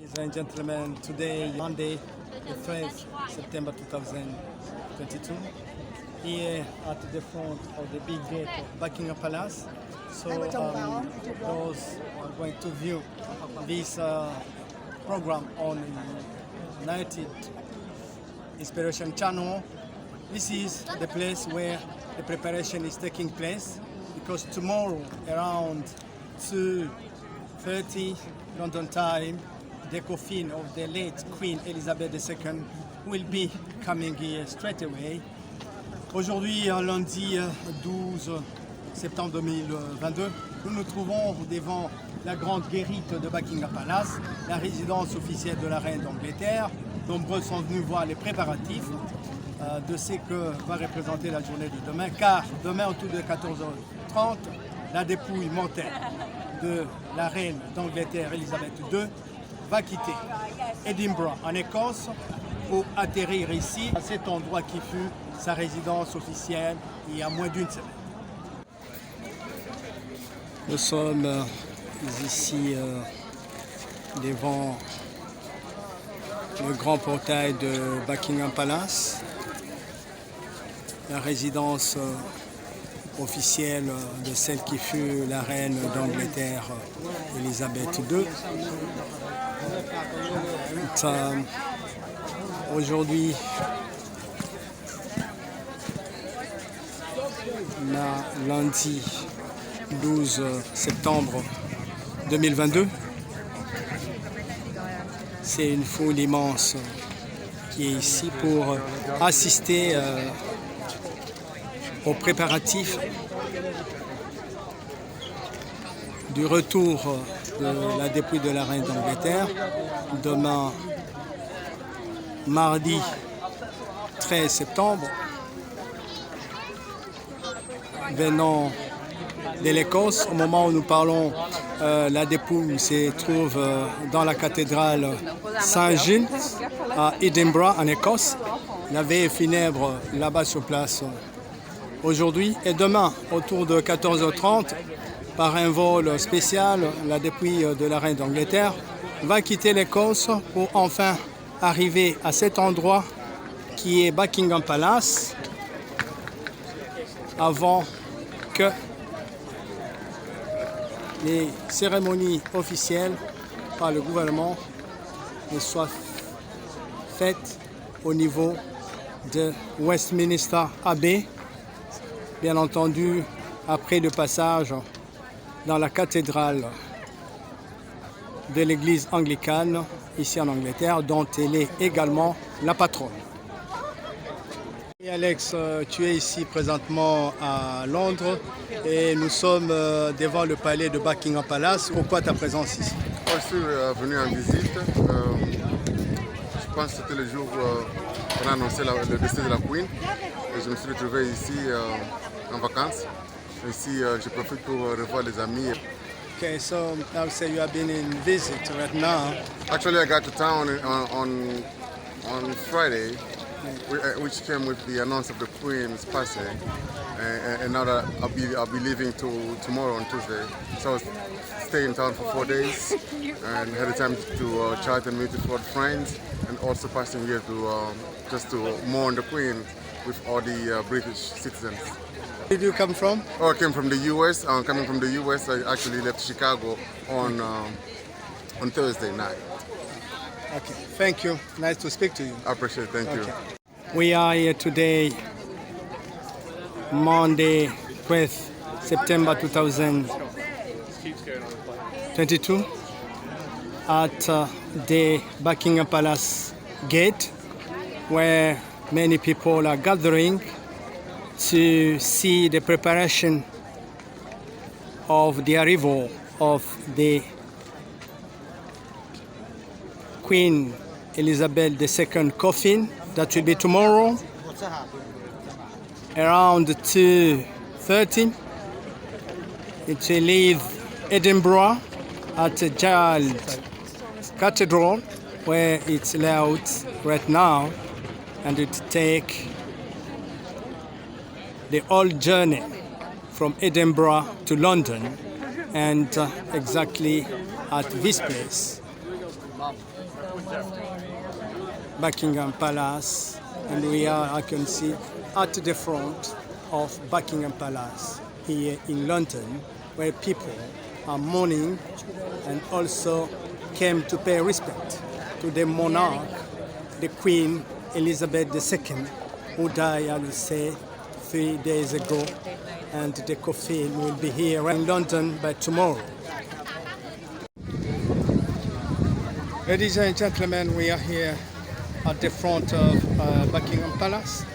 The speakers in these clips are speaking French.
Ladies and gentlemen, today, Monday, the 12th September 2022, here at the front of the big gate of Buckingham Palace. So those are going to view this program on United Inspiration Channel. This is the place where the preparation is taking place, because tomorrow around 2:30 London time, the coffin of the late Queen Elizabeth II will be coming here straight away. Aujourd'hui, lundi 12 septembre 2022, nous nous trouvons devant la grande guérite de Buckingham Palace, la résidence officielle de la reine d'Angleterre. Nombreux sont venus voir les préparatifs de ce que va représenter la journée de demain, car demain autour de 14h30, la dépouille mortelle de la reine d'Angleterre Elizabeth II va quitter Edinburgh en Écosse pour atterrir ici, à cet endroit qui fut sa résidence officielle il y a moins d'une semaine. Nous sommes ici devant le grand portail de Buckingham Palace, la résidence officielle de celle qui fut la reine d'Angleterre, Elizabeth II. Aujourd'hui, lundi 12 septembre 2022, c'est une foule immense qui est ici pour assister aux préparatifs du retour de la dépouille de la reine d'Angleterre demain, mardi 13 septembre, venant de l'Écosse. Au moment où nous parlons, la dépouille se trouve dans la cathédrale Saint-Giles à Edinburgh en Écosse. La veille funèbre là-bas sur place aujourd'hui et demain autour de 14h30, par un vol spécial, la dépouille de la reine d'Angleterre va quitter l'Écosse pour enfin arriver à cet endroit qui est Buckingham Palace, avant que les cérémonies officielles par le gouvernement ne soient faites au niveau de Westminster Abbey, bien entendu après le passage dans la cathédrale de l'église anglicane ici en Angleterre, dont elle est également la patronne. Et Alex, tu es ici présentement à Londres et nous sommes devant le palais de Buckingham Palace. Pourquoi ta présence ici? Je suis venu en visite. Je pense que c'était le jour où on a annoncé le décès de la Queen. Et je me suis retrouvé ici en vacances. Ici, je profite pour revoir les amis. Okay, so I would say you have been in visit right now. Actually, I got to town on Friday, which came with the announcement of the Queen's passing. And now that I'll be leaving tomorrow on Tuesday. So I was staying in town for 4 days and had the time to chat and meet with old friends, and also passing here to just to mourn the Queen with all the British citizens. Where did you come from? Oh, I came from the US. Coming from the US, I actually left Chicago on Thursday night. Okay, thank you. Nice to speak to you. I appreciate it. Thank you. We are here today, Monday, 12th September 2022, at the Buckingham Palace gate, where many people are gathering to see the preparation of the arrival of the Queen Elizabeth II coffin that will be tomorrow around 2:30. It will leave Edinburgh at the Giles Cathedral, where it's laid right now, and it will take the whole journey from Edinburgh to London, and exactly at this place Buckingham Palace, and we are, I can see, at the front of Buckingham Palace here in London, where people are mourning and also came to pay respect to the monarch, the Queen Elizabeth II, who died, I will say, 3 days ago, and the coffin will be here in London by tomorrow. Ladies and gentlemen, we are here at the front of Buckingham Palace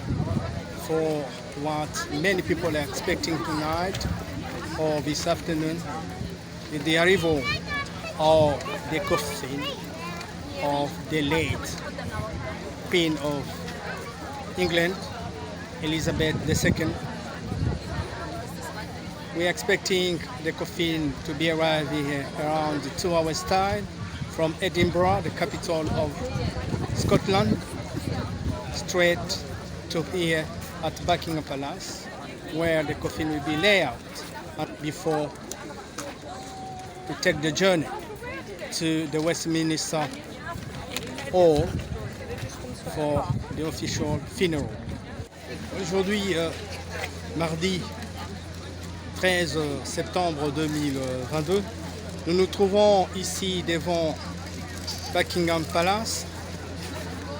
for what many people are expecting tonight or this afternoon, is the arrival of the coffin of the late Queen of England, Elizabeth II. We are expecting the coffin to be arriving here around 2 hours' time from Edinburgh, the capital of Scotland, straight to here at Buckingham Palace, where the coffin will be laid out before to take the journey to the Westminster Hall for the official funeral. Aujourd'hui, mardi 13 septembre 2022, nous nous trouvons ici devant Buckingham Palace,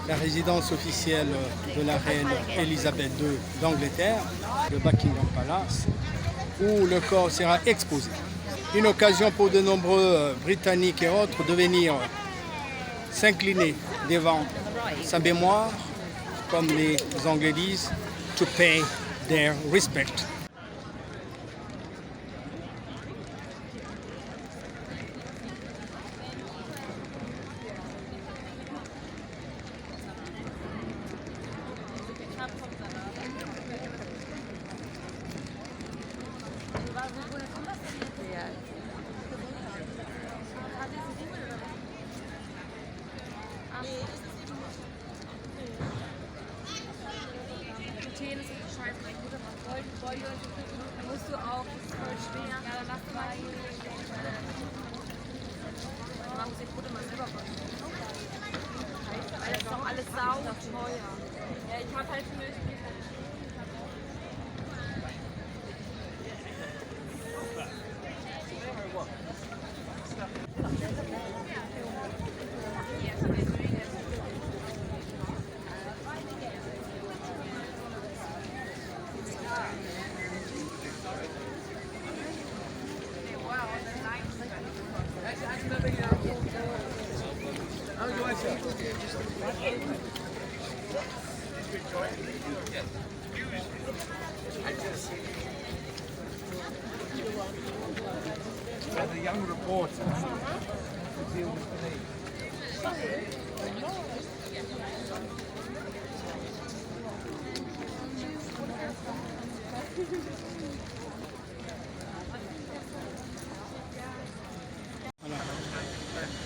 la résidence officielle de la reine Elisabeth II d'Angleterre, de Buckingham Palace, où le corps sera exposé. Une occasion pour de nombreux Britanniques et autres de venir s'incliner devant sa mémoire, comme les Anglais disent, to pay their respect. Da musst du auch, das ist voll schwer. Ja, dann machst du mal hier. Man muss die Foto mal selber machen. Weil das ist auch alles sau teuer. Ja, ich hab halt für The young reporter to deal with the need. Voilà.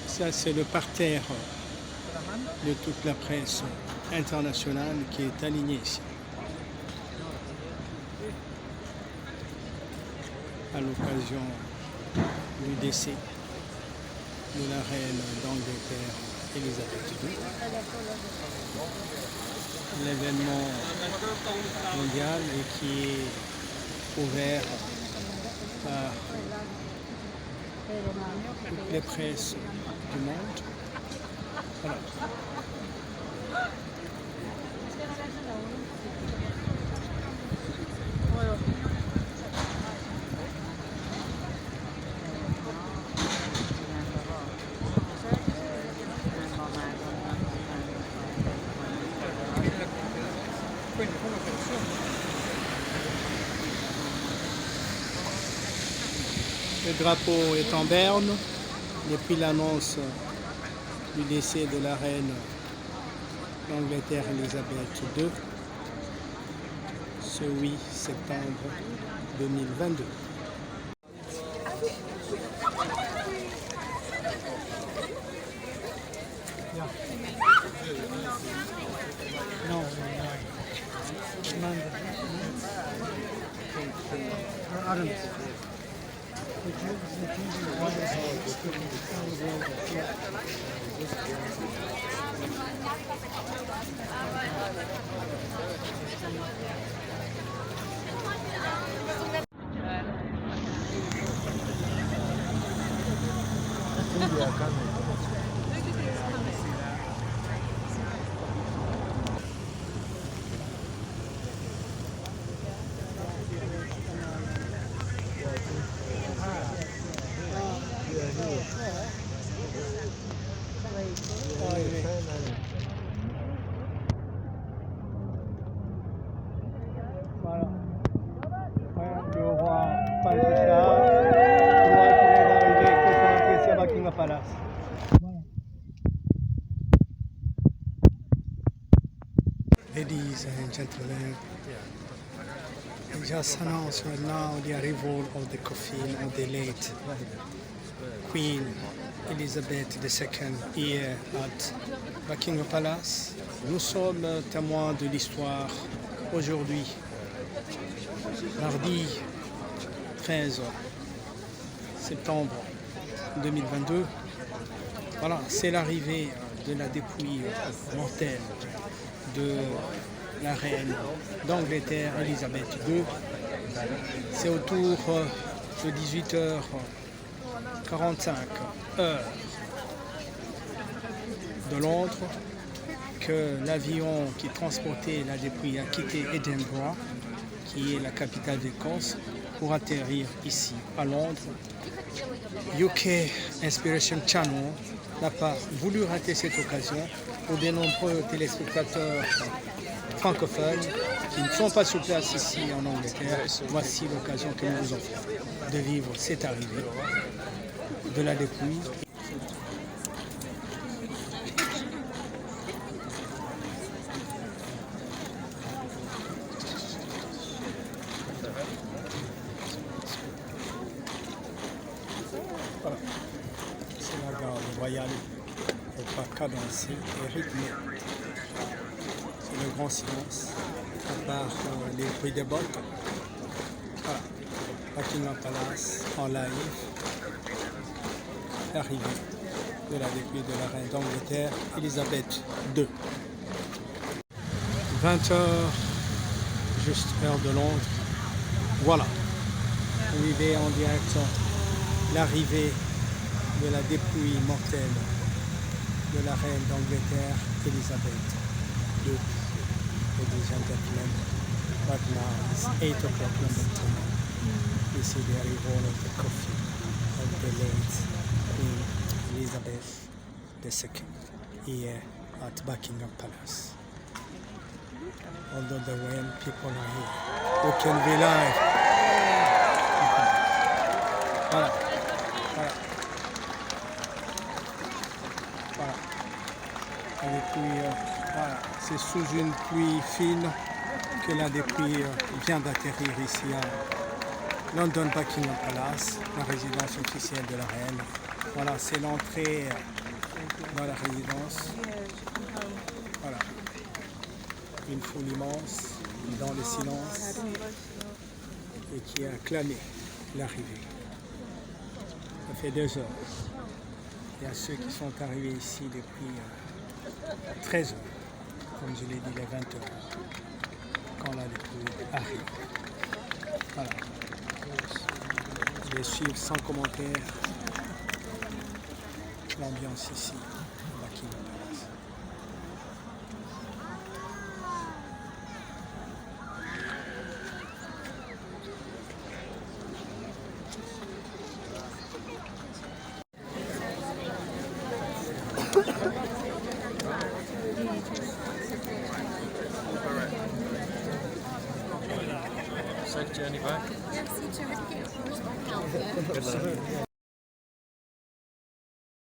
Ça, c'est le parterre de toute la presse internationale qui est alignée ici. À l'occasion du décès de la reine d'Angleterre, Elisabeth II. L'événement mondial et qui est ouvert par toutes les presses du monde. Voilà. Le drapeau est en berne depuis l'annonce du décès de la reine d'Angleterre Elisabeth II ce 8 septembre 2022. Non, non. Voilà. Le roi Prince Charles, le roi qui vient d'arriver, qui sont appréciés à Buckingham Palace. Ladies and gentlemen, I just announced right now the arrival of the coffin of the late Queen Elizabeth II here at Buckingham Palace. Nous sommes témoins de l'histoire aujourd'hui, mardi 13 septembre 2022. Voilà, c'est l'arrivée de la dépouille mortelle de la reine d'Angleterre, Elisabeth II. C'est autour de 18h45 heure de Londres que l'avion qui transportait la dépouille a quitté Edinburgh, qui est la capitale d'Écosse, pour atterrir ici à Londres. UK Inspiration Channel n'a pas voulu rater cette occasion pour de nombreux téléspectateurs francophones qui ne sont pas sur place ici en Angleterre. Voici l'occasion que nous vous offrons de vivre cette arrivée de la dépouille. Voilà. C'est la garde royale au pas cadencé et rythmé. C'est le grand silence, à part les bruits des bottes. Voilà. Buckingham Palace en live. L'arrivée de la dépouille de la reine d'Angleterre, Elisabeth II. 20h, juste heure de Londres. Voilà. Vous vivez en direct l'arrivée de la dépouille mortelle de la reine d'Angleterre, Elisabeth II. Ladies and gentlemen, right now it's 8 o'clock London time. We see the arrival of the coffin of the late Queen Elizabeth II here at Buckingham Palace. Although the royal people are here, who can be live. Voilà. Voilà. Voilà. Et puis, voilà. C'est sous une pluie fine que la dépouille vient d'atterrir ici à London Buckingham Palace, la résidence officielle de la reine. Voilà, c'est l'entrée dans la résidence. Voilà. Une foule immense dans le silence et qui a acclamé l'arrivée. Ça fait 2 heures. Il y a ceux qui sont arrivés ici depuis 13 heures, comme je l'ai dit, les 20 heures, quand la dépouille arrive. Voilà. Je vais suivre sans commentaire l'ambiance ici, à Buckingham Palace. Safe journey back. Yes, you too. We can get your first back out there. Good luck.